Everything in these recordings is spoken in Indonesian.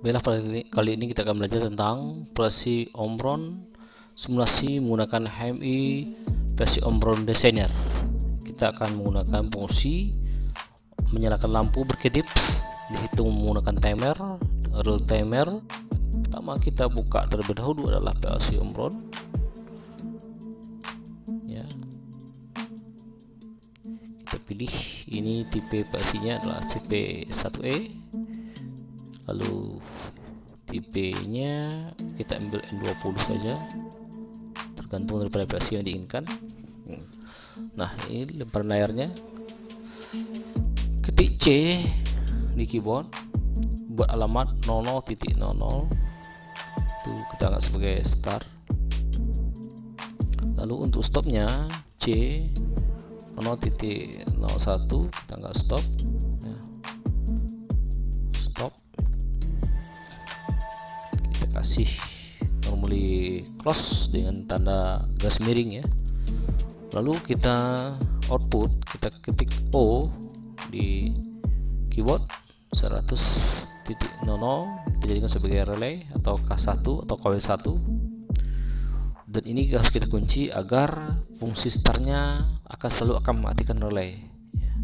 Baiklah, kali ini kita akan belajar tentang versi Omron simulasi menggunakan HMI versi Omron Designer. Kita akan menggunakan fungsi menyalakan lampu berkedip, dihitung menggunakan timer, real timer. Pertama kita buka terlebih dahulu adalah versi Omron. Ya, kita pilih ini tipe versinya adalah CP1E. Lalu tipenya kita ambil N20 saja, tergantung daripada versi yang diinginkan. Nah, ini lemparan layarnya, ketik C di keyboard, buat alamat 00.00, itu kita anggap sebagai start. Lalu untuk stopnya C 0.01, kita anggap stop ya. Stop, kasih normally close dengan tanda garis miring ya. Lalu kita output, kita ketik O di keyboard 100.00, kita jadikan sebagai relay atau K1 atau KW1, dan ini harus kita kunci agar fungsi startnya akan selalu mematikan relay ya.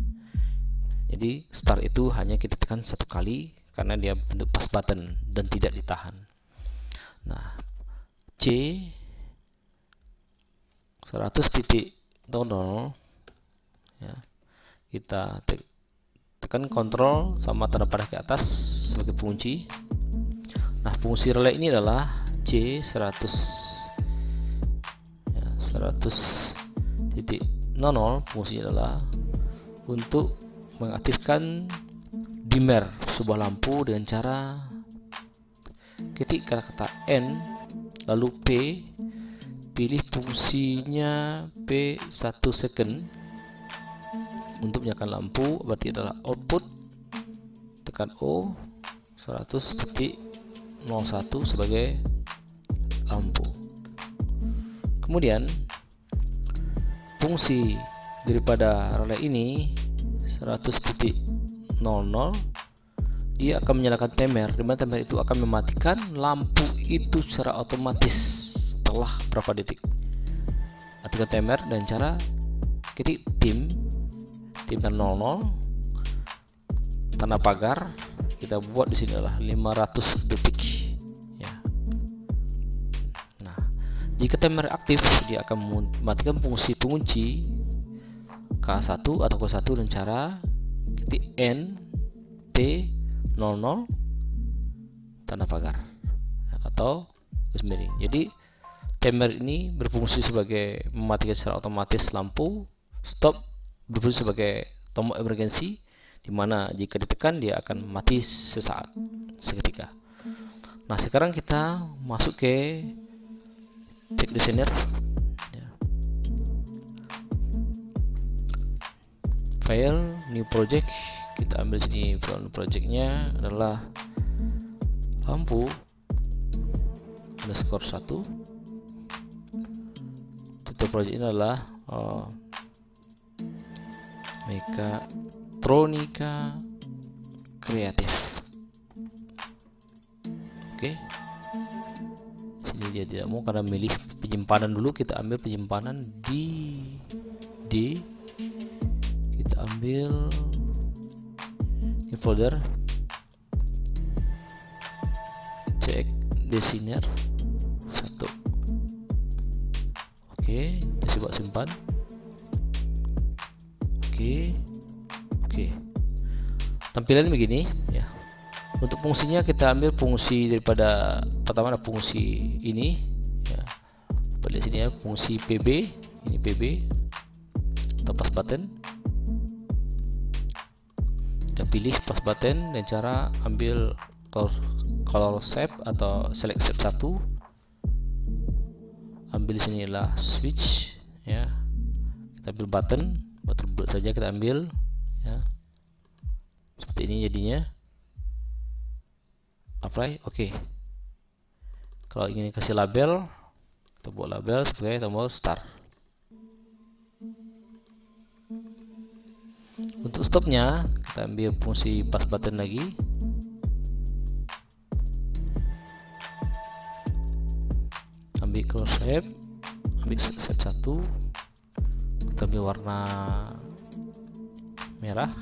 Jadi start itu hanya kita tekan satu kali karena dia bentuk pass button dan tidak ditahan. Nah, C 100.00 ya, kita tekan kontrol sama tanda panah ke atas sebagai pengunci. Nah, fungsi relay ini adalah C 100 ya, 100.00. fungsinya adalah untuk mengaktifkan dimmer sebuah lampu dengan cara ketik kata-kata N lalu P, pilih fungsinya P 1 second untuk menyalakan lampu, berarti adalah output, tekan O 100.01 sebagai lampu. Kemudian fungsi daripada relay ini 100.00, dia akan menyalakan timer, dimana timer itu akan mematikan lampu itu secara otomatis setelah berapa detik. Aktifkan timer dan cara ketik timer 00, tanda pagar kita buat di sini adalah 500 detik ya. Nah, jika timer aktif, dia akan mematikan fungsi pengunci K1 atau K1 dengan cara ketik N T 00 tanda pagar atau garis miring. Jadi timer ini berfungsi sebagai mematikan secara otomatis lampu. Stop berfungsi sebagai tombol emergency, dimana jika ditekan dia akan mati sesaat, seketika. Nah, sekarang kita masuk ke check designer ya. File, new project, kita ambil sini projectnya adalah lampu underscore 1. Titel project ini adalah Mechatronica Kreatif. Oke, sini dia tidak mau karena milih penyimpanan dulu. Kita ambil penyimpanan di D, kita ambil di folder check designer 1. Oke, kita coba simpan. Oke, tampilan begini ya. Untuk fungsinya kita ambil fungsi daripada pertama ada fungsi ini ya, pada sini ya, fungsi PB, ini PB atau pass button. Kita pilih pass button dan cara ambil color shape atau select shape 1. Ambil di sini adalah switch ya. Kita ambil button saja, kita ambil ya. Seperti ini jadinya. Apply, oke. Kalau ingin kasih label, kita buat label sebagai tombol start. Untuk stopnya kita ambil fungsi pass button lagi, ambil color shape, ambil shape 1, kita ambil warna merah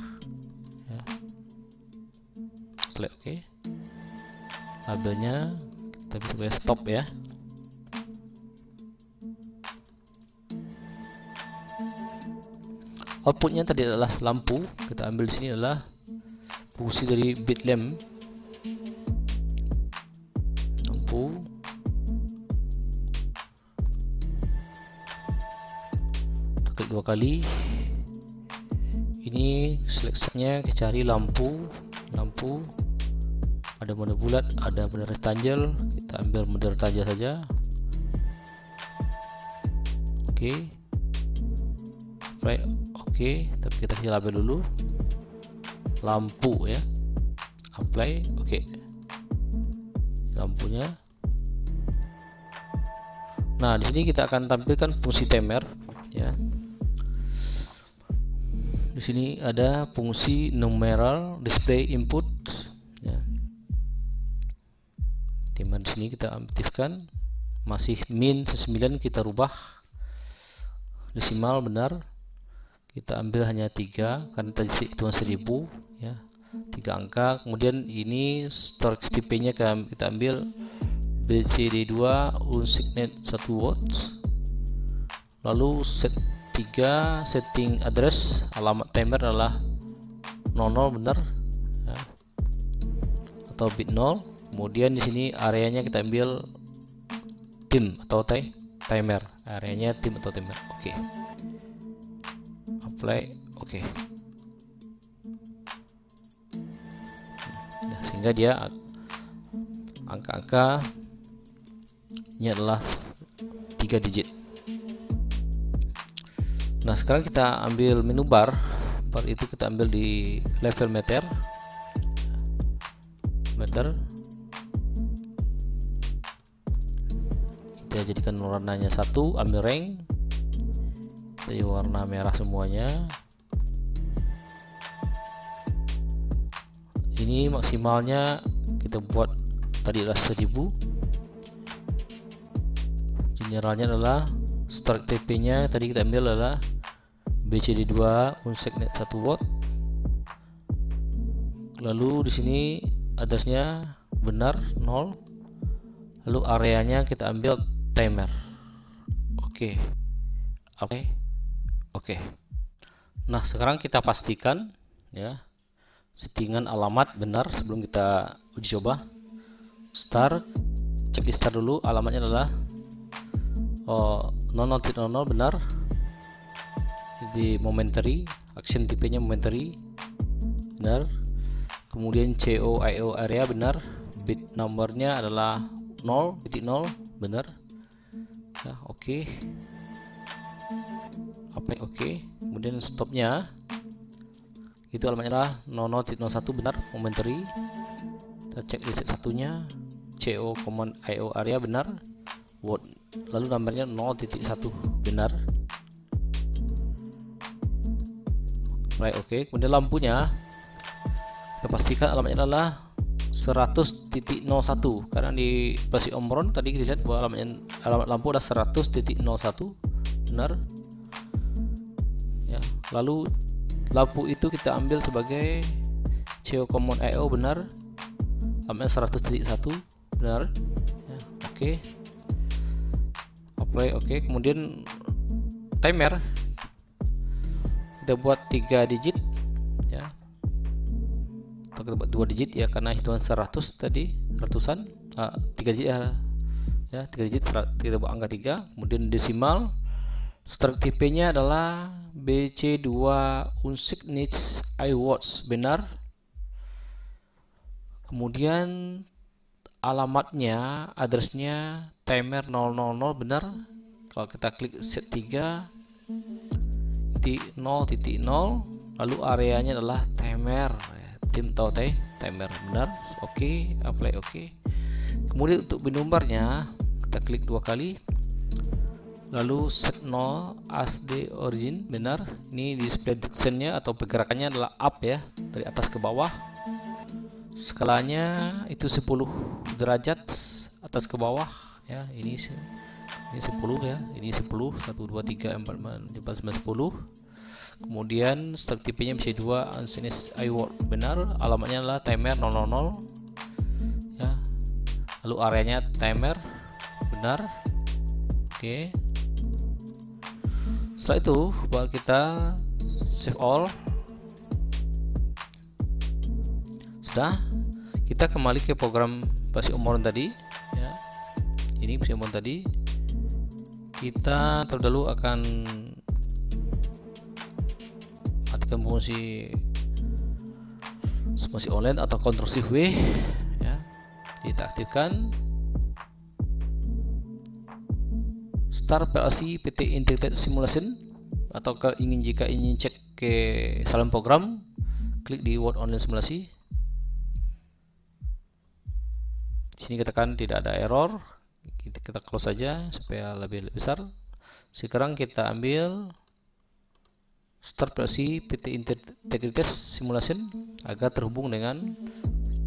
ya. Klik oke. Labelnya kita bisa pilih stop ya. Outputnya tadi adalah lampu, kita ambil di sini adalah fungsi dari bit lamp, lampu. Klik 2 kali. Ini seleksinya kita cari lampu, ada mode bulat, ada mode rectangle, kita ambil mode rectangle saja. Oke. Right. Oke, tapi kita kasih label dulu lampu ya, apply. Oke, lampunya. Nah, di sini kita akan tampilkan fungsi timer ya. Di sini ada fungsi numeral display input ya. Timer di sini kita aktifkan, masih min 9, kita rubah desimal benar. Kita ambil hanya 3 karena tadi hitungan 1000 ya, 3 angka. Kemudian ini storage TP nya kita ambil BCD2 unsignet 1 watts. Lalu set 3 setting address, alamat timer adalah 00 benar ya, atau bit 0. Kemudian di sini areanya kita ambil tim atau timer, areanya tim atau timer. Oke. Apply. Oke. Nah, sehingga dia angka-angka ini adalah 3 digit. Nah, sekarang kita ambil menu bar itu kita ambil di level meter. Kita jadikan warnanya 1, ambil rank, jadi warna merah semuanya. Ini maksimalnya kita buat tadi adalah 1000. Generalnya adalah start TP nya tadi kita ambil adalah BCD2 unsignet 1 watt. Lalu di sini addressnya benar 0. Lalu areanya kita ambil timer. Oke. Nah, sekarang kita pastikan ya settingan alamat benar sebelum kita uji coba. Start, cek di start dulu, alamatnya adalah 00.00 benar. Jadi momentary, action tipe nya momentary benar. Kemudian COIO area benar, bit numbernya adalah 0, titik 0 benar ya. Oke. Oke. Kemudian stopnya itu alamatnya adalah 00.01 benar, momentary. Kita cek reset satunya, CO command IO area benar, word, lalu nomornya 0.1 benar. Right, oke. Kemudian lampunya kita pastikan alamatnya adalah 100.01 karena di versi Omron tadi kita lihat bahwa alamat lampu adalah 100.01 benar ya. Lalu lampu itu kita ambil sebagai CO command IO benar, alamatnya 100.1 benar ya. Oke. Apply. Oke. Kemudian timer kita buat 3 digit ya, atau kita buat 2 digit ya karena hitungan 100 tadi, ratusan, 3 digit ya 3 digit, kita buat angka 3. Kemudian desimal, start TP nya adalah BC2 unsignet iWatts benar. Kemudian alamatnya, addressnya timer 000 benar. Kalau kita klik set 3 0.0, lalu areanya adalah timer ya, tim atau timer benar. Oke. Apply. Oke. Kemudian untuk numbernya kita klik 2 kali, lalu set 0 as the origin benar. Ini display directionnya atau pergerakannya adalah up ya, dari atas ke bawah. Skalanya itu 10 derajat atas ke bawah ya. Ini Ini 10 ya, ini 10, 1 2 3 4 5 9 10. Kemudian start TP-nya bisa 2, unfinished iWord benar, alamatnya adalah timer 000 ya. Lalu areanya timer benar. Oke. Setelah itu baru kita save all. Sudah, kita kembali ke program PLC Omron tadi ya. Ini PLC Omron tadi. Kita terdahulu akan matikan fungsi masih online atau Ctrl Shift W ya. Kita aktifkan Start PLC PT Integrated Simulation, atau jika ingin cek ke salam program, klik di Word Online Simulasi. Di sini katakan tidak ada error. Kita close saja supaya lebih besar. Sekarang kita ambil Start PLC PT Integrated Simulation agar terhubung dengan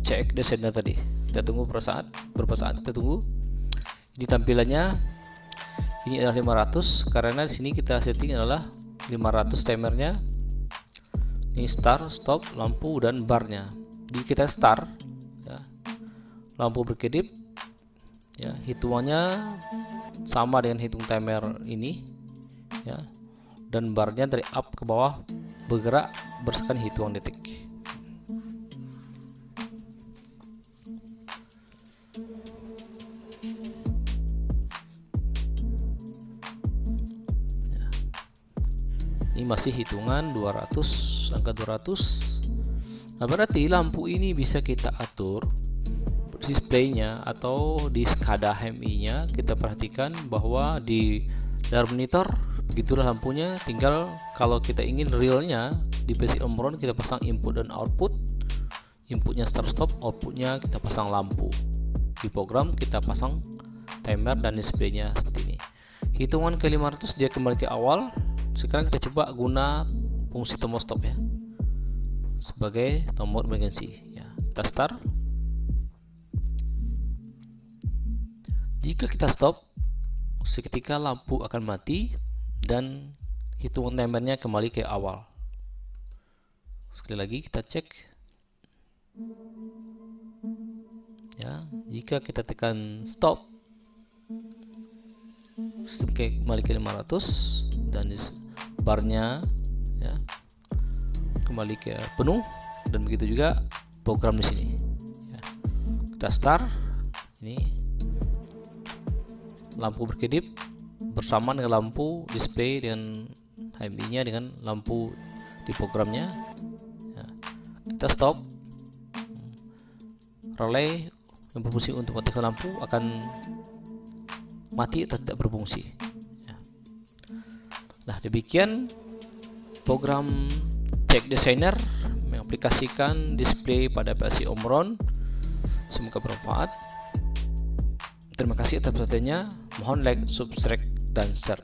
CX Designer tadi. Kita tunggu beberapa saat kita tunggu. Ini tampilannya, ini adalah 500 karena di sini kita setting adalah 500 timernya. Ini start, stop, lampu dan barnya. Jadi kita start ya. Lampu berkedip ya, hitungannya sama dengan hitung timer ini ya, dan barnya dari up ke bawah bergerak berdasarkan hitungan detik. Ya. Ini masih hitungan 200, angka 200. Nah, berarti lampu ini bisa kita atur displaynya atau di SCADA HMI-nya. Kita perhatikan bahwa di layar monitor begitulah lampunya. Tinggal kalau kita ingin realnya di PLC Omron, kita pasang input dan output. Inputnya start stop, outputnya kita pasang lampu. Di program kita pasang timer dan displaynya seperti ini. Hitungan ke 500 dia kembali ke awal. Sekarang kita coba guna fungsi tombol stop ya, sebagai tombol emergency ya. Kita start. Jika kita stop, seketika lampu akan mati dan hitungan timernya kembali ke awal. Sekali lagi kita cek ya. Jika kita tekan stop, kembali ke 500 dan barnya ya kembali ke penuh, dan begitu juga program di sini ya. Kita start, ini lampu berkedip bersama dengan lampu display dengan HMI-nya dengan lampu di programnya ya. Kita stop, relay yang berfungsi untuk mematikan lampu akan mati atau tidak berfungsi ya. Nah, demikian program CX Designer mengaplikasikan display pada PLC Omron. Semoga bermanfaat. Terima kasih atas perhatiannya. Mohon like, subscribe, dan share.